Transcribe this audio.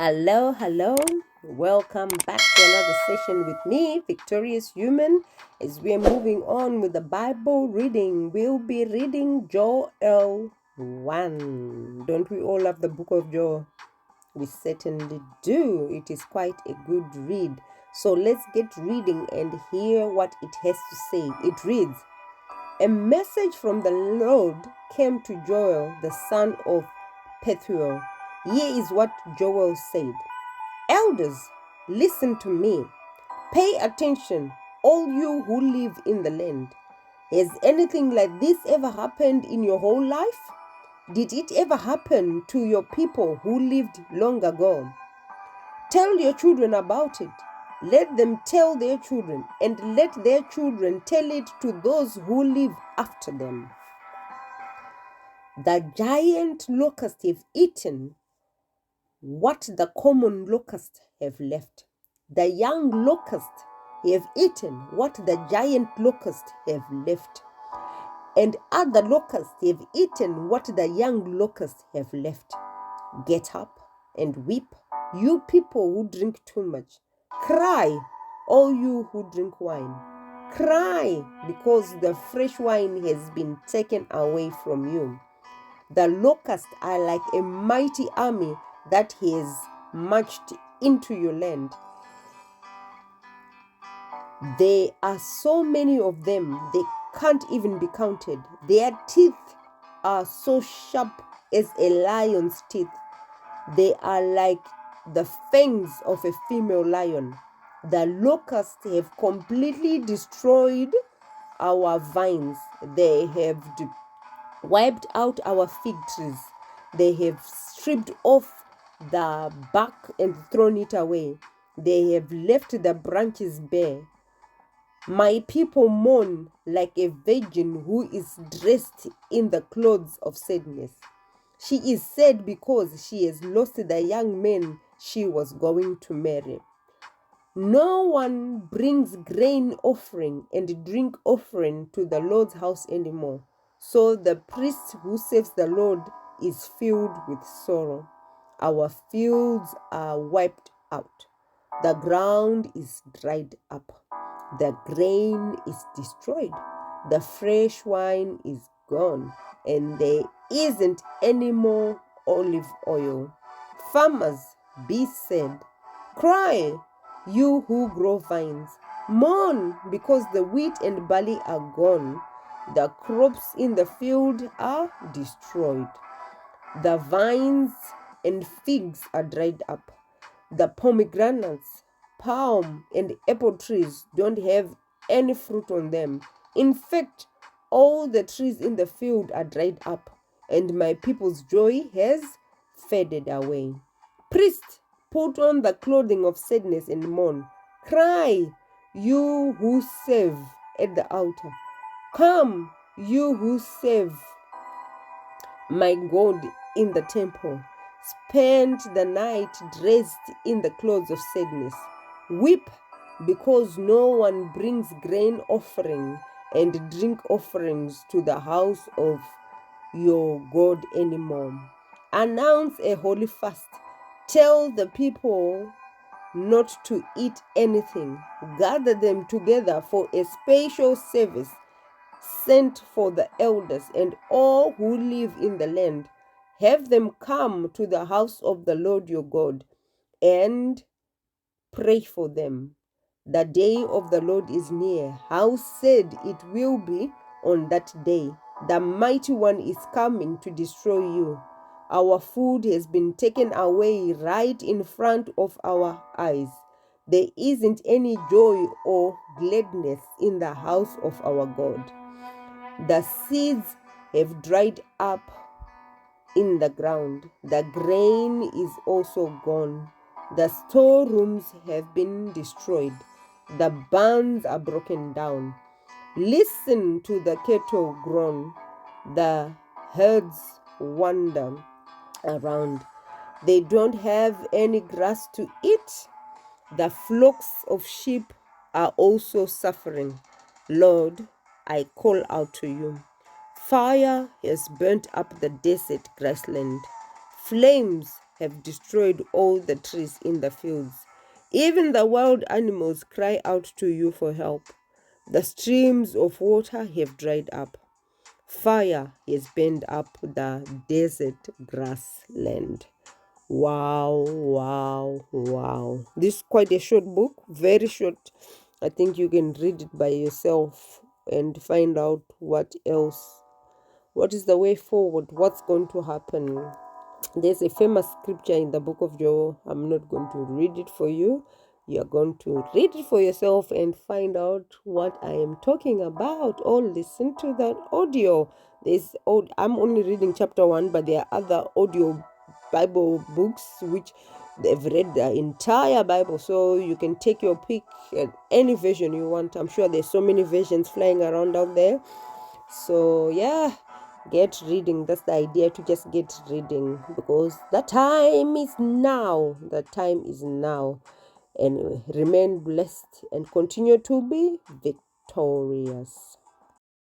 Hello, hello. Welcome back to another session with me, Victorious Human. As we are moving on with the Bible reading, we'll be reading Joel 1. Don't we all love the book of Joel? We certainly do. It is quite a good read. So let's get reading and hear what it has to say. It reads, "A message from the Lord came to Joel, the son of Pethuel. Here is what Joel said. Elders, listen to me. Pay attention, all you who live in the land. Has anything like this ever happened in your whole life? Did it ever happen to your people who lived long ago? Tell your children about it. Let them tell their children, and let their children tell it to those who live after them. The giant locusts have eaten what the common locusts have left. The young locusts have eaten what the giant locusts have left. And other locusts have eaten what the young locusts have left. Get up and weep, you people who drink too much. Cry, all you who drink wine. Cry, because the fresh wine has been taken away from you. The locusts are like a mighty army that has marched into your land. There are so many of them, they can't even be counted. Their teeth are so sharp as a lion's teeth. They are like the fangs of a female lion. The locusts have completely destroyed our vines. They have wiped out our fig trees. They have stripped off the bark and thrown it away. They have left the branches bare. My people mourn like a virgin who is dressed in the clothes of sadness. She is sad because she has lost the young man she was going to marry. No one brings grain offering and drink offering to the Lord's house anymore. So the priest who serves the Lord is filled with sorrow. Our fields are wiped out. The ground is dried up. The grain is destroyed. The fresh wine is gone. And there isn't any more olive oil. Farmers, be sad. Cry, you who grow vines. Mourn, because the wheat and barley are gone. The crops in the field are destroyed. The vines and figs are dried up. The pomegranates, palm, and apple trees don't have any fruit on them. In fact, all the trees in the field are dried up, and my people's joy has faded away. Priest, put on the clothing of sadness and mourn. Cry, you who serve at the altar. Come, you who serve my God in the temple. Spend the night dressed in the clothes of sadness. Weep, because no one brings grain offering and drink offerings to the house of your God anymore. Announce a holy fast. Tell the people not to eat anything. Gather them together for a special service sent for the elders and all who live in the land. Have them come to the house of the Lord your God and pray for them. The day of the Lord is near. How sad it will be on that day. The mighty one is coming to destroy you. Our food has been taken away right in front of our eyes. There isn't any joy or gladness in the house of our God. The seeds have dried up in the ground. The grain is also gone. The storerooms have been destroyed. The barns are broken down. Listen to the cattle groan. The herds wander around. They don't have any grass to eat. The flocks of sheep are also suffering. Lord, I call out to you. Fire has burnt up the desert grassland. Flames have destroyed all the trees in the fields. Even the wild animals cry out to you for help. The streams of water have dried up. Fire has burned up the desert grassland. Wow, wow, wow. This is quite a short book, very short. I think you can read it by yourself and find out what else. What is the way forward? What's going to happen? There's a famous scripture in the book of Job. I'm not going to read it for you. You're going to read it for yourself and find out what I am talking about, or listen to that audio. I'm only reading chapter 1, but there are other audio Bible books which they've read the entire Bible, so you can take your pick at any version you want. I'm sure there's so many versions flying around out there. So yeah, get reading. That's the idea, to just get reading, because the time is now. The time is now. Anyway, remain blessed and continue to be victorious.